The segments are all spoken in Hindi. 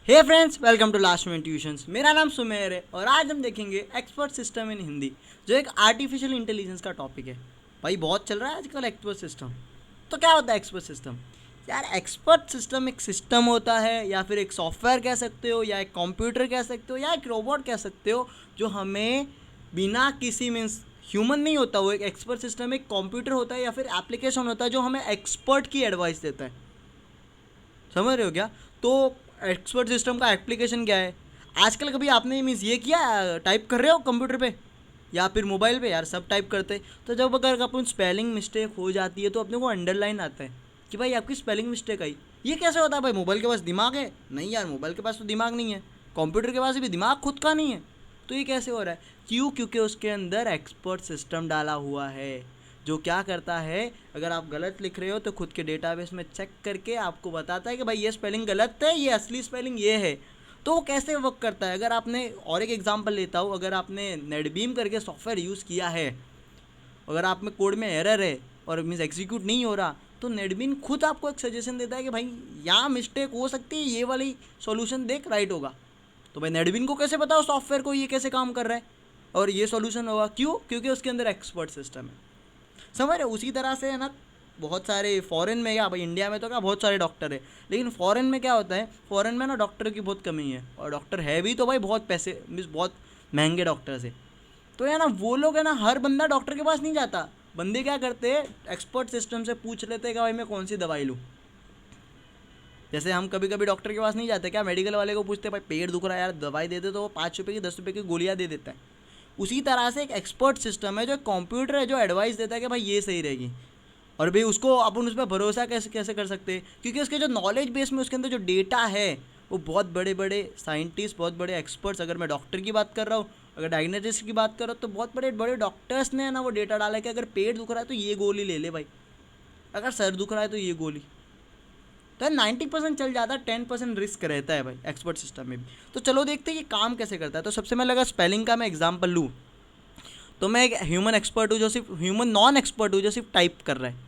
Hey friends, welcome to last minute tuitions. मेरा नाम सुमेर है और आज हम देखेंगे एक्सपर्ट सिस्टम इन हिंदी, जो एक आर्टिफिशियल इंटेलिजेंस का टॉपिक है। भाई बहुत चल रहा है आजकल एक्सपर्ट सिस्टम। तो क्या होता है एक्सपर्ट सिस्टम? यार एक्सपर्ट सिस्टम एक सिस्टम होता है, या फिर एक सॉफ्टवेयर कह सकते हो, या एक कंप्यूटर कह सकते हो, या एक रोबोट कह सकते हो, जो हमें बिना किसी मीन्स ह्यूमन नहीं होता। वो एक एक्सपर्ट सिस्टम एक कंप्यूटर होता है या फिर एप्लीकेशन होता है जो हमें एक्सपर्ट की एडवाइस देता है। समझ रहे हो क्या? तो एक्सपर्ट सिस्टम का एप्लीकेशन क्या है? आजकल कभी आपने मीन्स ये किया, टाइप कर रहे हो कंप्यूटर पे या फिर मोबाइल पे, यार सब टाइप करते हैं। तो जब अगर अपन स्पेलिंग मिस्टेक हो जाती है तो अपने को अंडरलाइन आता है कि भाई आपकी स्पेलिंग मिस्टेक आई। ये कैसे होता है भाई? मोबाइल के पास दिमाग है? नहीं यार, मोबाइल के पास तो दिमाग नहीं है। कंप्यूटर के पास भी दिमाग खुद का नहीं है। तो ये कैसे हो रहा है? क्यों? क्योंकि उसके अंदर एक्सपर्ट सिस्टम डाला हुआ है, जो क्या करता है, अगर आप गलत लिख रहे हो तो खुद के डेटाबेस में चेक करके आपको बताता है कि भाई ये स्पेलिंग गलत है, ये असली स्पेलिंग ये है। तो वो कैसे वर्क करता है? अगर आपने और एक एग्जांपल लेता हूँ, अगर आपने नेटबीम करके सॉफ्टवेयर यूज़ किया है, अगर आप में कोड में एरर है और मीन्स एग्जीक्यूट नहीं हो रहा, तो नेटबीम खुद आपको एक सजेशन देता है कि भाई यहाँ मिस्टेक हो सकती है, ये वाली सॉल्यूशन देख, राइट होगा। तो भाई नेटबीम को कैसे बताओ सॉफ्टवेयर को ये कैसे काम कर रहा है और ये सॉल्यूशन होगा? क्यों? क्योंकि उसके अंदर एक्सपर्ट सिस्टम है। समझ रहे? उसी तरह से है ना, बहुत सारे फॉरेन में, क्या भाई इंडिया में तो क्या बहुत सारे डॉक्टर है, लेकिन फॉरेन में क्या होता है, फॉरेन में ना डॉक्टर की बहुत कमी है, और डॉक्टर है भी तो भाई बहुत पैसे मीन्स बहुत महंगे डॉक्टर्स है। तो है ना, वो लोग है ना, हर बंदा डॉक्टर के पास नहीं जाता। बंदे क्या करते हैं, एक्सपर्ट सिस्टम से पूछ लेते हैं कि भाई मैं कौन सी दवाई लूँ। जैसे हम कभी कभी डॉक्टर के पास नहीं जाते, क्या मेडिकल वाले को पूछते भाई पेट दुख रहा है यार दवाई दे दे, तो वो 5 रुपये की 10 रुपये की गोलियाँ दे देता है। उसी तरह से एक एक्सपर्ट सिस्टम है, जो कंप्यूटर है, जो एडवाइस देता है कि भाई ये सही रहेगी। और भाई उसको अपन उस पर भरोसा कैसे कैसे कर सकते हैं? क्योंकि उसके जो नॉलेज बेस में उसके अंदर जो डेटा है, वो बहुत बड़े बड़े साइंटिस्ट, बहुत बड़े एक्सपर्ट्स, अगर मैं डॉक्टर की बात कर रहा हूँ, अगर डायग्नोसिस की बात कर रहा हूँ, तो बहुत बड़े बड़े डॉक्टर्स ने ना वो डेटा डाला है कि अगर पेट दुख रहा है तो ये गोली ले ले भाई, अगर सर दुख रहा है तो ये गोली। तो 90% चल जाता है, 10% रिस्क रहता है भाई एक्सपर्ट सिस्टम में भी। तो चलो देखते हैं ये काम कैसे करता है। तो सबसे मैं लगा स्पेलिंग का मैं एग्जाम्पल लूँ, तो मैं एक ह्यूमन एक्सपर्ट हूँ, जो सिर्फ ह्यूमन नॉन एक्सपर्ट हूँ, जो सिर्फ टाइप कर रहा है।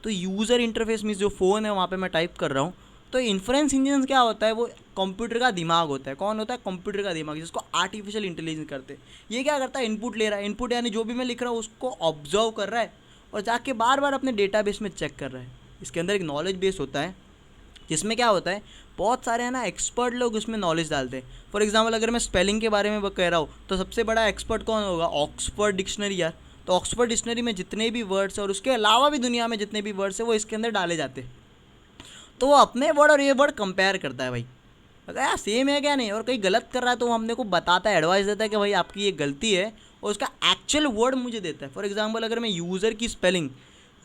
तो यूज़र इंटरफेस मीन्स जो फ़ोन है वहाँ पे मैं टाइप कर रहा हूँ। तो इन्फ्रेंस इंजन क्या होता है? वो कंप्यूटर का दिमाग होता है। कौन होता है? कंप्यूटर का दिमाग, जिसको आर्टिफिशियल इंटेलिजेंस करते हैं। ये क्या करता है? इनपुट ले रहा है, इनपुट यानी जो भी मैं लिख रहा हूँ उसको ऑब्जर्व कर रहा है और जाके बार बार अपने डेटाबेस में चेक कर रहा है। इसके अंदर एक नॉलेज बेस होता है, जिसमें क्या होता है, बहुत सारे है ना एक्सपर्ट लोग उसमें नॉलेज डालते हैं। फॉर एग्जांपल अगर मैं स्पेलिंग के बारे में कह रहा हूँ, तो सबसे बड़ा एक्सपर्ट कौन होगा? ऑक्सफोर्ड डिक्शनरी यार। तो ऑक्सफोर्ड डिक्शनरी में जितने भी वर्ड्स हैं और उसके अलावा भी दुनिया में जितने भी वर्ड्स हैं, वो इसके अंदर डाले जाते हैं। तो वो अपने वर्ड और ये वर्ड कंपेयर करता है भाई, अगर यार सेम है क्या नहीं, और कहीं गलत कर रहा है तो वो हमने को बताता है, एडवाइस देता है कि भाई आपकी ये गलती है, और उसका एक्चुअल वर्ड मुझे देता है। फॉर एग्जाम्पल अगर मैं यूज़र की स्पेलिंग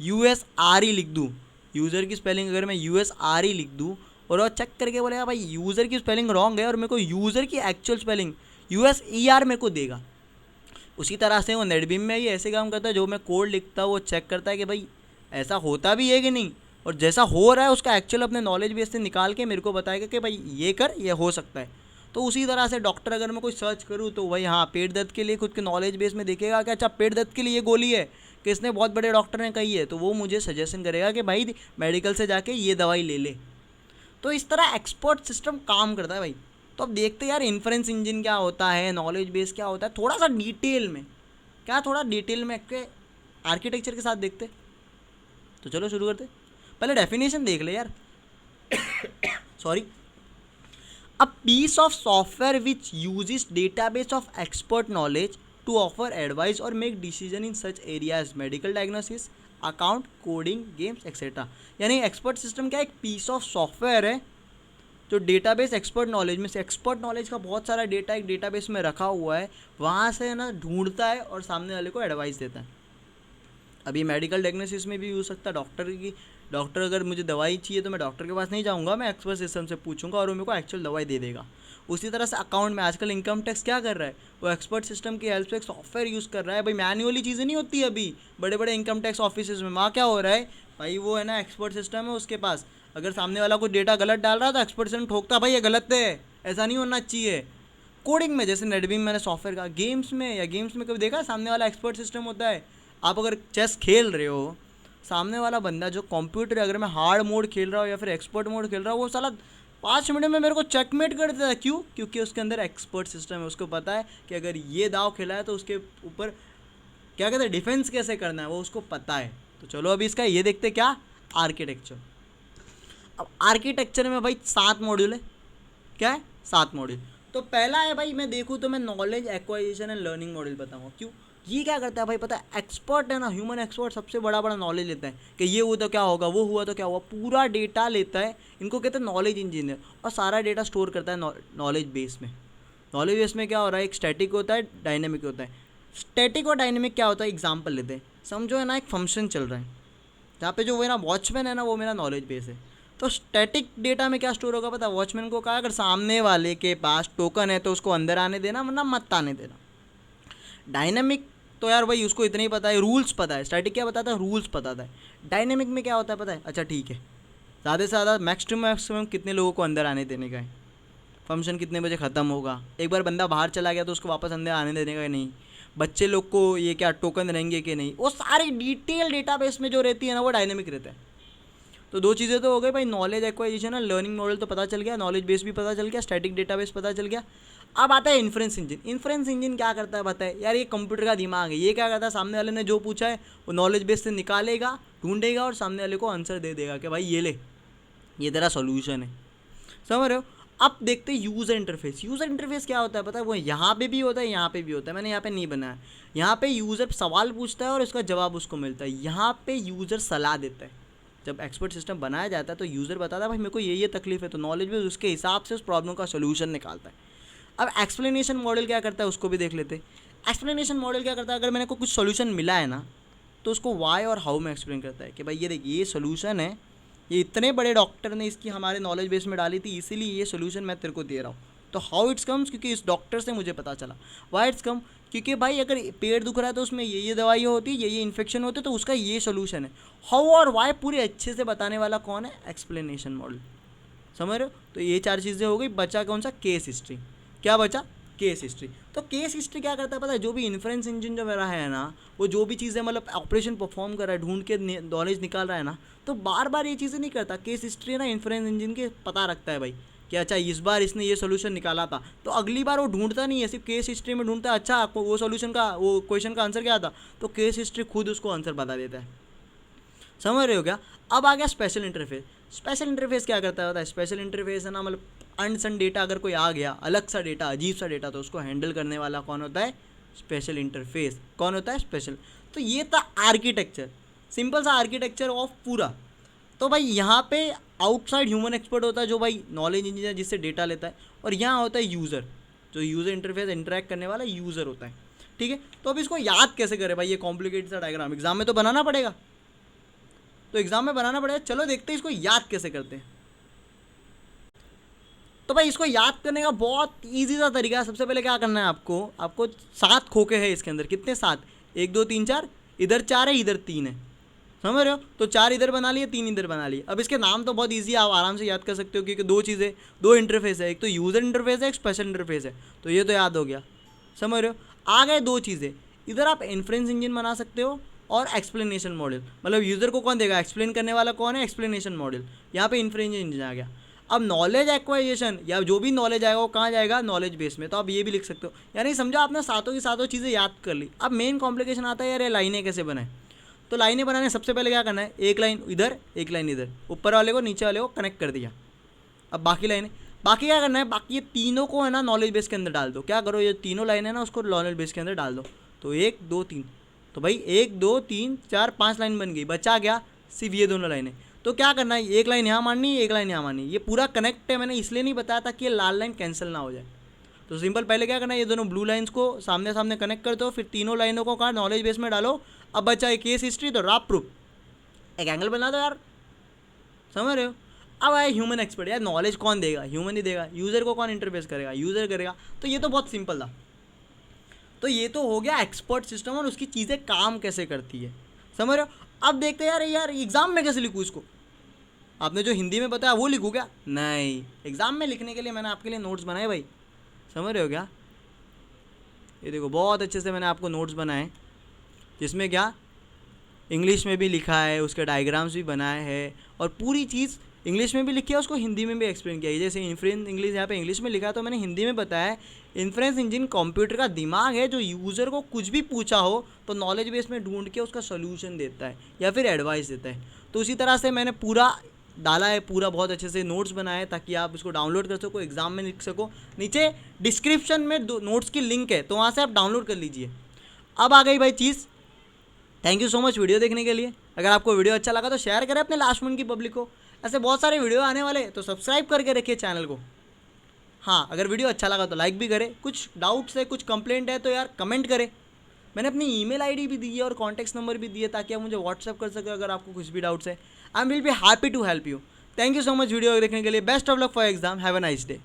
USRE लिख दूँ, यूज़र की स्पेलिंग अगर मैं USRE लिख दूँ और वो चेक करके बोलेगा भाई यूज़र की स्पेलिंग रॉन्ग है, और मेरे को यूज़र की एक्चुअल स्पेलिंग USER मेरे को देगा। उसी तरह से वो नेटबीम में ही ऐसे काम करता है, जो मैं कोड लिखता हूँ वो चेक करता है कि भाई ऐसा होता भी है कि नहीं, और जैसा हो रहा है उसका एक्चुअल अपने नॉलेज बेस से निकाल के मेरे को बताएगा कि भाई ये कर, ये हो सकता है। तो उसी तरह से डॉक्टर अगर मैं कोई सर्च करूँ, तो भाई हाँ पेट दर्द के लिए खुद के नॉलेज बेस में देखेगा कि अच्छा पेट दर्द के लिए ये गोली है, कि इसने बहुत बड़े डॉक्टर ने कही है, तो वो मुझे सजेशन करेगा कि भाई मेडिकल से जाके ये दवाई ले ले। तो इस तरह एक्सपर्ट सिस्टम काम करता है भाई। तो अब देखते हैं यार इन्फ्रेंस इंजन क्या होता है, नॉलेज बेस क्या होता है, थोड़ा सा डिटेल में, क्या थोड़ा डिटेल में के आर्किटेक्चर के साथ देखते। तो चलो शुरू करते। पहले डेफिनेशन देख ले यार। Sorry. A piece of software which uses database of expert knowledge to offer advice और make decision in such areas medical diagnosis, account, coding, games etcetera. यानी एक्सपर्ट सिस्टम क्या, एक पीस ऑफ सॉफ्टवेयर है जो डेटाबेस एक्सपर्ट नॉलेज में से, एक्सपर्ट नॉलेज का बहुत सारा डेटा एक डेटाबेस में रखा हुआ है, वहाँ से है ना ढूंढता है और सामने वाले को एडवाइस देता है। अभी मेडिकल डायग्नोसिस में भी हो सकता है, डॉक्टर अगर मुझे दवाई चाहिए तो मैं डॉक्टर के पास नहीं जाऊँगा, मैं एक्सपर्ट सिस्टम से पूछूंगा और वो मेरे को एक्चुअल दवाई दे देगा। उसी तरह से अकाउंट में आजकल इनकम टैक्स क्या कर रहा है, वो एक्सपर्ट सिस्टम की हेल्प से एक सॉफ्टवेयर यूज़ कर रहा है। भाई मैन्युअली चीज़ें नहीं होती अभी बड़े बड़े इनकम टैक्स ऑफिस में, वहाँ क्या हो रहा है भाई, वो है ना एक्सपर्ट सिस्टम है उसके पास, अगर सामने वाला कोई डेटा गलत डाल रहा है तो एक्सपर्ट सिस्टम ठोकता भाई ये गलत है, ऐसा नहीं होना चाहिए। कोडिंग में जैसे नेटबीम मैंने सॉफ्टवेयर का, गेम्स में कभी देखा सामने वाला एक्सपर्ट सिस्टम होता है। आप अगर चेस खेल रहे हो, सामने वाला बंदा जो कंप्यूटर, अगर मैं हार्ड मोड खेल रहा हूँ या फिर एक्सपर्ट मोड खेल रहा हूँ, वो साला 5 मिनट में मेरे को चेकमेट कर देता है। क्यों? क्योंकि उसके अंदर एक्सपर्ट सिस्टम है, उसको पता है कि अगर ये दाव खेला है तो उसके ऊपर क्या कहते हैं डिफेंस कैसे करना है, वो उसको पता है। तो चलो अभी इसका ये देखते क्या, आर्किटेक्चर। अब आर्किटेक्चर में भाई 7 मॉड्यूल है। क्या है? 7 मॉड्यूल। तो पहला है भाई, मैं देखूँ तो मैं नॉलेज एक्वाइजिशन एंड लर्निंग मॉड्यूल बताऊँगा। क्यों? ये क्या करता है भाई, पता है एक्सपर्ट है ना, ह्यूमन एक्सपर्ट सबसे बड़ा बड़ा नॉलेज लेता है कि ये हुआ तो क्या होगा, वो हुआ तो क्या हुआ, पूरा डेटा लेता है। इनको कहते हैं नॉलेज इंजीनियर, और सारा डेटा स्टोर करता है नॉलेज बेस में। नॉलेज बेस में क्या हो रहा है, एक स्टैटिक होता है, डायनेमिक होता है। स्टैटिक और डायनेमिक क्या होता है, एग्जाम्पल लेते हैं। समझो है ना, एक फंक्शन चल रहा है जहाँ पे जो मेरा वॉचमैन है ना, वो मेरा नॉलेज बेस है। तो स्टैटिक डेटा में क्या स्टोर होगा पता है, वॉचमैन को कहा अगर सामने वाले के पास टोकन है तो उसको अंदर आने देना, वरना मत आने देना। डायनेमिक तो यार भाई उसको इतना ही पता है, रूल्स पता है। स्टैटिक क्या बताता है, रूल्स बताता है। डायनेमिक में क्या होता है पता है, अच्छा ठीक है, ज़्यादा से ज़्यादा मैक्सिमम कितने लोगों को अंदर आने देने का है, फंक्शन कितने बजे ख़त्म होगा, एक बार बंदा बाहर चला गया तो उसको वापस अंदर आने देने का नहीं, बच्चे लोग को ये क्या टोकन रहेंगे कि नहीं, वो सारी डिटेल डेटाबेस में जो रहती है ना, वो डायनेमिक रहता है। तो 2 चीज़ें तो हो गई भाई, नॉलेज एक्वाइजिशन और लर्निंग मॉडल तो पता चल गया, नॉलेज बेस भी पता चल गया, स्टैटिक डेटाबेस पता चल गया। अब आता है इन्फ्रेंस इंजन। इन्फ्रेंस इंजन क्या करता है बताए यार, ये कंप्यूटर का दिमाग है। ये क्या करता है, सामने वाले ने जो पूछा है वो नॉलेज बेस से निकालेगा, ढूंढेगा और सामने वाले को आंसर दे देगा कि भाई ये ले, ये तेरा सोल्यूशन है। समझ रहे हो? अब देखते हैं यूज़र इंटरफेस। यूज़र इंटरफेस क्या होता है पता है, वो यहाँ पे भी होता है, यहाँ पे भी होता है। मैंने यहाँ पे नहीं बनाया। यहाँ पे यूज़र सवाल पूछता है और उसका जवाब उसको मिलता है। यहाँ पे यूज़र सलाह देता है। जब एक्सपर्ट सिस्टम बनाया जाता है तो यूज़र बताता है भाई मेरे को ये तकलीफ है, तो नॉलेज भी उसके हिसाब से उस प्रॉब्लम का सोल्यूशन निकालता है। अब एक्सप्लेनेशन मॉडल क्या करता है उसको भी देख लेते हैं। एक्सप्लेनेशन मॉडल क्या करता है, अगर मैंने को कुछ सोल्यूशन मिला है ना, तो उसको वाई और हाउ में एक्सप्लेन करता है कि भाई ये देखिए ये सोल्यूशन है, ये इतने बड़े डॉक्टर ने इसकी हमारे नॉलेज बेस में डाली थी, इसीलिए ये सोल्यूशन मैं तेरे को दे रहा हूँ। तो हाउ इट्स कम्स, क्योंकि इस डॉक्टर से मुझे पता चला। वाई इट्स कम, क्योंकि भाई अगर पेट दुख रहा है तो उसमें ये दवाई होती है, ये इन्फेक्शन होते, तो उसका ये सोल्यूशन है। हाउ और वाई पूरे अच्छे से बताने वाला कौन है, एक्सप्लेनेशन मॉडल। समझ रहे हो? तो ये 4 चीज़ें हो गई। बचा कौन सा, केस हिस्ट्री। क्या बचा, केस हिस्ट्री। तो केस हिस्ट्री क्या करता है पता है, जो भी इन्फ्रेंस इंजन जो मेरा है ना, वो जो भी चीज़ें मतलब ऑपरेशन परफॉर्म कर रहा है, ढूंढ के नॉलेज निकाल रहा है ना, तो बार बार ये चीज़ें नहीं करता। केस हिस्ट्री है ना, इन्फ्रेंस इंजन के पता रखता है भाई कि अच्छा इस बार इसने ये सोल्यूशन निकाला था, तो अगली बार वो ढूंढता नहीं है, सिर्फ केस हिस्ट्री में ढूंढता है। अच्छा आपको वो सोल्यूशन का, वो क्वेश्चन का आंसर क्या था, तो केस हिस्ट्री खुद उसको आंसर बता देता है। समझ रहे हो क्या? अब आ गया स्पेशल इंटरफेस। स्पेशल इंटरफेस क्या करता है, स्पेशल इंटरफेस है ना, मतलब अनसन डेटा अगर कोई आ गया, अलग सा डेटा, अजीब सा डेटा, तो उसको हैंडल करने वाला कौन होता है, स्पेशल इंटरफेस। कौन होता है, स्पेशल। तो ये था आर्किटेक्चर, सिंपल सा आर्किटेक्चर ऑफ पूरा। तो भाई यहाँ पे आउटसाइड ह्यूमन एक्सपर्ट होता है जो भाई नॉलेज इंजीनियर जिससे डेटा लेता है, और यहाँ होता है यूज़र, जो यूज़र इंटरफेस इंटरेक्ट करने वाला यूज़र होता है। ठीक है, तो अब इसको याद कैसे करें भाई, ये कॉम्प्लिकेटेड सा डायग्राम एग्जाम में तो बनाना पड़ेगा, तो एग्जाम में बनाना पड़ेगा। चलो देखते हैं इसको याद कैसे करते हैं। तो भाई इसको याद करने का बहुत इजी सा तरीका है। सबसे पहले क्या करना है आपको 7 खोखे हैं इसके अंदर। कितने? 7। 1 2 3 4, इधर 4 है, इधर 3 है। समझ रहे हो? तो 4 इधर बना लिए, 3 इधर बना लिए। अब इसके नाम तो बहुत इजी है, आप आराम से याद कर सकते हो, क्योंकि 2 चीज़ें, 2 इंटरफेस है, एक तो यूज़र इंटरफेस है, एक स्पेशल इंटरफेस है। तो ये तो याद हो गया। समझ रहे हो? आ गए 2 चीज़ें। इधर आप इन्फ्रेंस इंजन बना सकते हो और एक्सप्लेनेशन मॉडल, मतलब यूज़र को कौन देगा, एक्सप्लेन करने वाला कौन है, एक्सप्लेनेशन मॉडल। यहाँ पे इन्फ्रेंस इंजन आ गया। अब नॉलेज एक्वाइजेशन या जो भी नॉलेज आएगा वो कहाँ जाएगा, नॉलेज बेस में। तो आप ये भी लिख सकते हो। यानी समझो आपने सातों की सातों चीज़ें याद कर ली। अब मेन कॉम्प्लिकेशन आता है यार, ये लाइनें कैसे बनाए। तो लाइनें बनाने सबसे पहले क्या करना है, एक लाइन इधर, एक लाइन इधर, ऊपर वाले को नीचे वाले को कनेक्ट कर दिया। अब बाकी लाइनें, बाकी क्या करना है, बाकी ये तीनों को है ना नॉलेज बेस के अंदर डाल दो। क्या करो, ये तीनों लाइन है ना उसको नॉलेज बेस के अंदर डाल दो। तो 1 2 3, तो भाई 1 2 3 4 5 लाइन बन गई। बचा गया सिर्फ ये दोनों लाइनें। तो क्या करना है, एक लाइन यहाँ मारनी, एक लाइन यहाँ मारनी। ये पूरा कनेक्ट है, मैंने इसलिए नहीं बताया था कि ये लाल लाइन कैंसिल ना हो जाए। तो सिंपल पहले क्या करना है, ये दोनों ब्लू लाइंस को सामने सामने कनेक्ट कर दो, फिर तीनों लाइनों को कहाँ नॉलेज बेस में डालो। अब बचा एक केस हिस्ट्री, तो रॉ प्रूफ, एक एंगल बना दो यार। समझ रहे हो? अब आए ह्यूमन एक्सपर्ट। यार नॉलेज कौन देगा, ह्यूमन ही देगा। यूज़र को कौन इंटरफेस करेगा, यूज़र करेगा। तो ये तो बहुत सिंपल था। तो ये तो हो गया एक्सपर्ट सिस्टम और उसकी चीज़ें काम कैसे करती है। समझ रहे हो? अब देखते हैं यार एग्ज़ाम में कैसे लिखूँ इसको। आपने जो हिंदी में बताया वो लिखूँ क्या? नहीं, एग्ज़ाम में लिखने के लिए मैंने आपके लिए नोट्स बनाए भाई। समझ रहे हो क्या? ये देखो बहुत अच्छे से मैंने आपको नोट्स बनाए, जिसमें क्या इंग्लिश में भी लिखा है, उसके डायग्राम्स भी बनाए हैं, और पूरी चीज़ इंग्लिश में भी लिखी है, उसको हिंदी में भी एक्सप्लेन किया है। जैसे इन्फ्रेंस इंग्लिश यहाँ पे इंग्लिश में लिखा है, तो मैंने हिंदी में बताया है। इन्फ्रेंस इंजन कंप्यूटर का दिमाग है जो यूज़र को कुछ भी पूछा हो तो नॉलेज बेस में ढूंढ के उसका सोल्यूशन देता है या फिर एडवाइस देता है। तो उसी तरह से मैंने पूरा डाला है, पूरा बहुत अच्छे से नोट्स बनाए हैं ताकि आप इसको डाउनलोड कर सको, एग्जाम में लिख सको। नीचे डिस्क्रिप्शन में नोट्स की लिंक है, तो वहाँ से आप डाउनलोड कर लीजिए। अब आ गई भाई चीज़, thank you so much video देखने के लिए। अगर आपको वीडियो अच्छा लगा तो शेयर करें अपने लास्ट मिनट की पब्लिक को। ऐसे बहुत सारे वीडियो आने वाले हैं, तो सब्सक्राइब करके रखिए चैनल को। हाँ, अगर वीडियो अच्छा लगा तो लाइक भी करें। कुछ डाउट्स है, कुछ कंप्लेंट है तो यार कमेंट करें। मैंने अपनी ईमेल आईडी भी दी है और कॉन्टैक्ट नंबर भी दिए ताकि आप मुझे व्हाट्सअप कर सकें अगर आपको कुछ भी डाउट्स है। I will be happy to help you. Thank you so much video देखने के लिए। Best of luck for exam. Have a nice day.